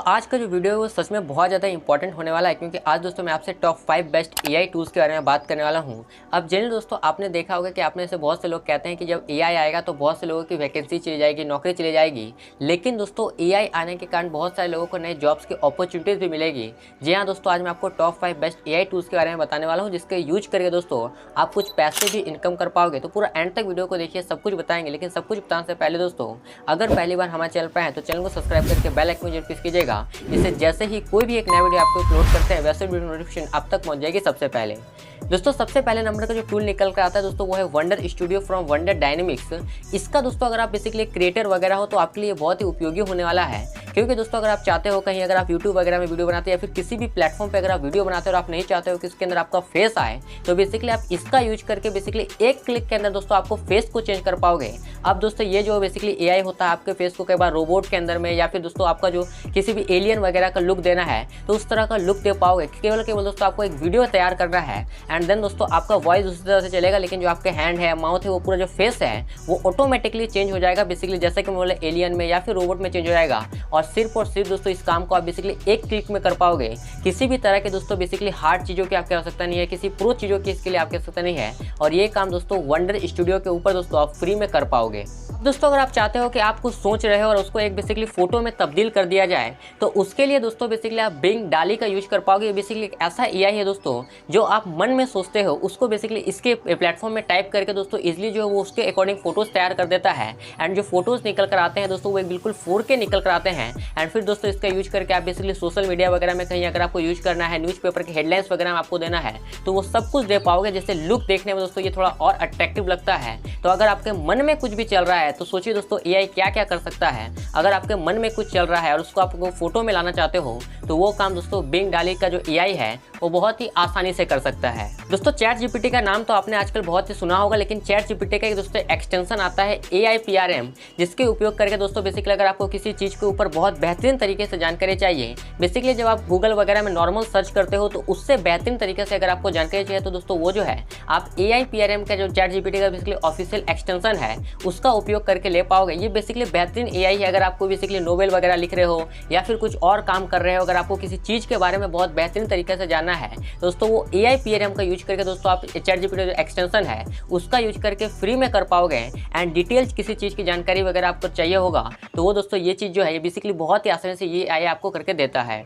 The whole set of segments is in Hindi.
आज का जो वीडियो है वो सच में बहुत ज़्यादा इंपॉर्टेंट होने वाला है, क्योंकि आज दोस्तों मैं आपसे टॉप 5 बेस्ट एआई टूल्स के बारे में बात करने वाला हूँ। अब जनरली दोस्तों आपने देखा होगा कि आपने से बहुत से लोग कहते हैं कि जब एआई आएगा तो बहुत से लोगों की वैकेंसी चली जाएगी, नौकरी चली जाएगी। लेकिन दोस्तों एआई आने के कारण बहुत सारे लोगों को नए जॉब्स की अपॉर्चुनिटीज़ भी मिलेगी। जी हाँ दोस्तों, आज मैं आपको टॉप 5 बेस्ट एआई टूल्स के बारे में बताने वाला हूँ, जिसके यूज करके दोस्तों आप कुछ पैसे भी इनकम कर पाओगे। तो पूरा एंड तक वीडियो को देखिए, सब कुछ बताएंगे। लेकिन सब कुछ बताने से पहले दोस्तों अगर पहली बार हमारे चैनल पर हैं तो चैनल को सब्सक्राइब करके बेल आइकन जरूर प्रेस कीजिएगा, जिससे जैसे ही कोई भी एक नया वीडियो आपको अपलोड करते हैं वैसे वीडियो नोटिफिकेशन आप तक पहुंच जाएगी सबसे पहले। दोस्तों सबसे पहले नंबर का जो टूल निकल कर आता है दोस्तों वो है wonder studio from wonder dynamics. इसका दोस्तों अगर आप बेसिकली क्रिएटर वगैरह हो तो आपके लिए बहुत ही उपयोगी होने वाला है, क्योंकि दोस्तों अगर आप चाहते हो कहीं अगर आप यूट्यूब वगैरह में वीडियो बनाते हैं या फिर किसी भी प्लेटफॉर्म पर अगर आप वीडियो बनाते हो और आप नहीं चाहते हो कि इसके अंदर आपका फेस आए, तो बेसिकली आप इसका यूज करके बेसिकली एक क्लिक के अंदर दोस्तों आपको फेस को चेंज कर पाओगे। अब दोस्तों ये जो बेसिकली एआई होता है आपके फेस को कई बार रोबोट के अंदर में या फिर दोस्तों आपका जो किसी भी एलियन वगैरह का लुक देना है तो उस तरह का लुक दे पाओगे। केवल दोस्तों आपको एक वीडियो तैयार करना है एंड देन दोस्तों आपका वॉइस उसी तरह से चलेगा, लेकिन जो आपके हैंड है, माउथ है, वो पूरा जो फेस है वो ऑटोमेटिकली चेंज हो जाएगा। बेसिकली जैसे कि मैं बोले एलियन में या फिर रोबोट में चेंज हो जाएगा। और सिर्फ दोस्तों इस काम को आप बेसिकली एक क्लिक में कर पाओगे। किसी भी तरह के दोस्तों बेसिकली हार्ड चीज़ों की आपकी आवश्यकता नहीं है, किसी प्रो चीज़ों की इसके लिए आपकी आवश्यकता नहीं है। और ये काम दोस्तों वंडर स्टूडियो के ऊपर दोस्तों आप फ्री में कर पाओगे। दोस्तों अगर आप चाहते हो कि आप कुछ सोच रहे हो और उसको एक बेसिकली फोटो में तब्दील कर दिया जाए तो उसके लिए दोस्तों बेसिकली आप बिंग डाली का यूज कर पाओगे। बेसिकली एक ऐसा एआई है दोस्तों जो आप मन में सोचते हो उसको बेसिकली इसके प्लेटफॉर्म में टाइप करके दोस्तों इजीली जो है वो उसके अकॉर्डिंग फोटोज तैयार कर देता है। एंड जो फोटोज निकल कर आते हैं दोस्तों वो एक बिल्कुल 4K निकल कर आते हैं। एंड फिर दोस्तों इसका यूज करके आप बेसिकली सोशल मीडिया वगैरह में कहीं अगर आपको यूज करना है, न्यूज़पेपर के हेडलाइंस वगैरह में आपको देना है तो वो सब कुछ दे पाओगे, जिससे लुक देखने में दोस्तों ये थोड़ा और अट्रैक्टिव लगता है। तो अगर आपके मन में कुछ भी चल रहा है तो सोचिए दोस्तों एआई क्या क्या कर सकता है। अगर आपके मन में कुछ चल रहा है और उसको आपको फोटो में लाना चाहते हो तो वो काम दोस्तों बिंग डाली का जो एआई है वो बहुत ही आसानी से कर सकता है। दोस्तों चैट जीपीटी का नाम तो आपने आजकल बहुत ही सुना होगा, लेकिन चैट जीपीटी का एक दोस्तों एक्सटेंशन आता है AIPRM, जिसके उपयोग करके दोस्तों बेसिकली अगर आपको किसी चीज़ के ऊपर बहुत बेहतरीन तरीके से जानकारी चाहिए, बेसिकली जब आप गूगल वगैरह में नॉर्मल सर्च करते हो तो उससे बेहतरीन तरीके से अगर आपको जानकारी चाहिए तो दोस्तों वो जो है आप AIPRM का जो चैट जीपीटी का बेसिकली ऑफिशियल एक्सटेंशन है उसका उपयोग करके ले पाओगे। ये बेसिकली बेहतरीन एआई है। अगर आपको बेसिकली नोवेल वगैरह लिख रहे हो या फिर कुछ और काम कर रहे हो, अगर आपको किसी चीज़ के बारे में बहुत बेहतरीन तरीके से जानना है दोस्तों वो AIPRM का यूज करके दोस्तों आप चैट जीपीटी जो एक्सटेंशन है उसका यूज करके फ्री में कर पाओगे। एंड डिटेल्स किसी चीज़ की जानकारी वगैरह आपको चाहिए होगा तो वो दोस्तों ये चीज़ जो है ये बेसिकली बहुत ही आसानी से ये एआई आपको करके देता है।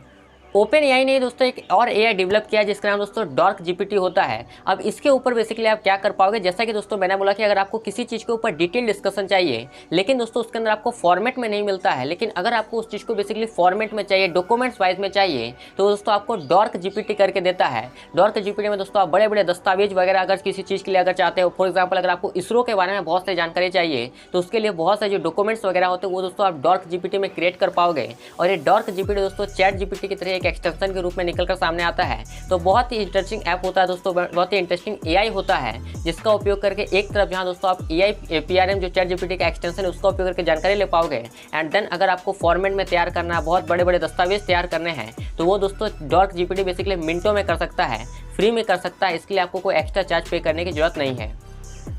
ओपन एआई ने दोस्तों एक और एआई डेवलप किया है जिसका नाम दोस्तों डार्क जीपीटी होता है। अब इसके ऊपर बेसिकली आप क्या कर पाओगे, जैसा कि दोस्तों मैंने बोला कि अगर आपको किसी चीज़ के ऊपर डिटेल डिस्कशन चाहिए लेकिन दोस्तों उसके अंदर आपको फॉर्मेट में नहीं मिलता है, लेकिन अगर आपको उस चीज़ को बेसिकली फॉर्मेट में चाहिए, डॉक्यूमेंट्स वाइज में चाहिए तो दोस्तों आपको डार्क जीपीटी करके देता है। डार्क जीपीटी में दोस्तों आप बड़े बड़े दस्तावेज वगैरह अगर किसी चीज़ के लिए अगर चाहते हो, फॉर एग्जाम्पल अगर आपको इसरो के बारे में बहुत सारी जानकारी चाहिए तो उसके लिए बहुत सारे जो डॉक्यूमेंट्स वगैरह होते हैं वो दोस्तों आप डार्क जीपीटी में क्रिएट कर पाओगे। और ये डार्क जीपीटी दोस्तों चैट जीपीटी की तरह एक एक्सटेंशन के रूप निकलकर सामने आता है। तो बहुत ही इंटरेस्टिंग ऐप होता है दोस्तों, बहुत ही इंटरेस्टिंग एआई होता है जिसका उपयोग करके एक तरफ जहां दोस्तों आप AIPRM जो चैट जीपीटी का एक्सटेंशन है उसका उपयोग करके जानकारी ले पाओगे। एंड देन अगर आपको फॉर्मेट में तैयार करना है, बहुत बड़े बड़े दस्तावेज तैयार करने हैं तो वो दोस्तों डार्क जीपीटी बेसिकली मिनटों में कर सकता है, फ्री में कर सकता है। इसके लिए आपको कोई एक्स्ट्रा चार्ज पे करने की जरूरत नहीं है।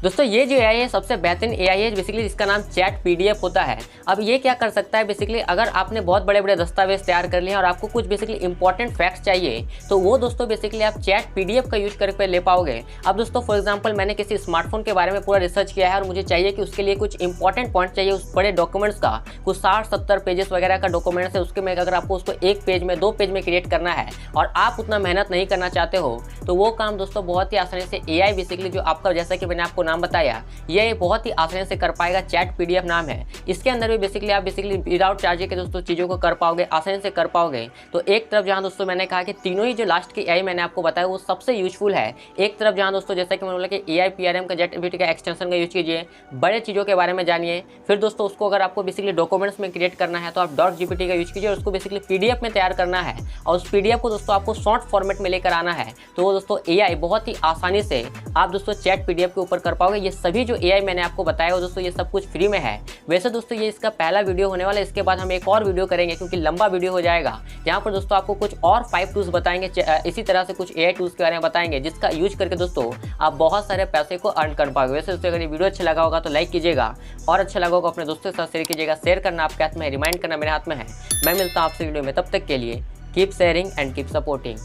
दोस्तों ये जो एआई है सबसे बेहतरीन एआई है, बेसिकली इसका नाम चैट PDF होता है। अब ये क्या कर सकता है, बेसिकली अगर आपने बहुत बड़े बड़े दस्तावेज तैयार कर लिए और आपको कुछ बेसिकली इंपॉर्टेंट फैक्ट्स चाहिए तो वो दोस्तों बेसिकली आप चैट PDF का यूज करके ले पाओगे। अब दोस्तों फॉर एग्जांपल मैंने किसी स्मार्टफोन के बारे में पूरा रिसर्च किया है और मुझे चाहिए कि उसके लिए कुछ इंपॉर्टेंट पॉइंट चाहिए उस बड़े डॉक्यूमेंट्स का, कुछ 60-70 पेजेस वगैरह का डॉक्यूमेंट्स है, उसके में अगर आपको उसको एक पेज में 2 पेज में क्रिएट करना है और आप उतना मेहनत नहीं करना चाहते हो तो वो काम दोस्तों बहुत ही आसानी से एआई बेसिकली जो आपका, जैसा कि मैंने आपको नाम बताया, ये बहुत ही आसानी से कर पाएगा। चैट PDF नाम है, इसके अंदर भी बेसिकली आप बेसिकली विदाउट चार्ज के दोस्तों चीज़ों को कर पाओगे, आसानी से कर पाओगे। तो एक तरफ जहां दोस्तों मैंने कहा कि तीनों ही जो लास्ट की एआई मैंने आपको बताया वो सबसे यूजफुल है। एक तरफ जहां दोस्तों जैसा कि मैंने बोला कि AIPRM का चैट GPT का एक्सटेंशन का यूज कीजिए, बड़े चीज़ों के बारे में जानिए। फिर दोस्तों उसको अगर आपको बेसिकली डॉक्यूमेंट्स में क्रिएट करना है तो आप डार्क जीपीटी का यूज कीजिए और उसको बेसिकली PDF में तैयार करना है और उस PDF को दोस्तों आपको शॉर्ट फॉर्मेट में लेकर आना है तो वो दोस्तों एआई बहुत ही आसानी से आप दोस्तों चैट PDF के ऊपर कर पाओगे। ये सभी जो AI मैंने आपको बताया हो दोस्तों, ये सब कुछ फ्री में है। वैसे दोस्तों ये इसका पहला वीडियो होने वाला है, इसके बाद हम एक और वीडियो करेंगे क्योंकि लंबा वीडियो हो जाएगा, जहाँ पर दोस्तों आपको कुछ और 5 टूल्स बताएंगे, इसी तरह से कुछ AI टूल्स के बारे में बताएंगे जिसका यूज करके दोस्तों आप बहुत सारे पैसे को अर्न कर पाओगे। वैसे दोस्तों अगर ये वीडियो अच्छा लगा होगा तो लाइक कीजिएगा, और अच्छा लगा होगा अपने दोस्तों के साथ शेयर कीजिएगा। शेयर करना आपके हाथ में है, रिमाइंड करना मेरे हाथ में है। मैं मिलता हूँ आपसे वीडियो में, तब तक के लिए keep sharing and keep supporting.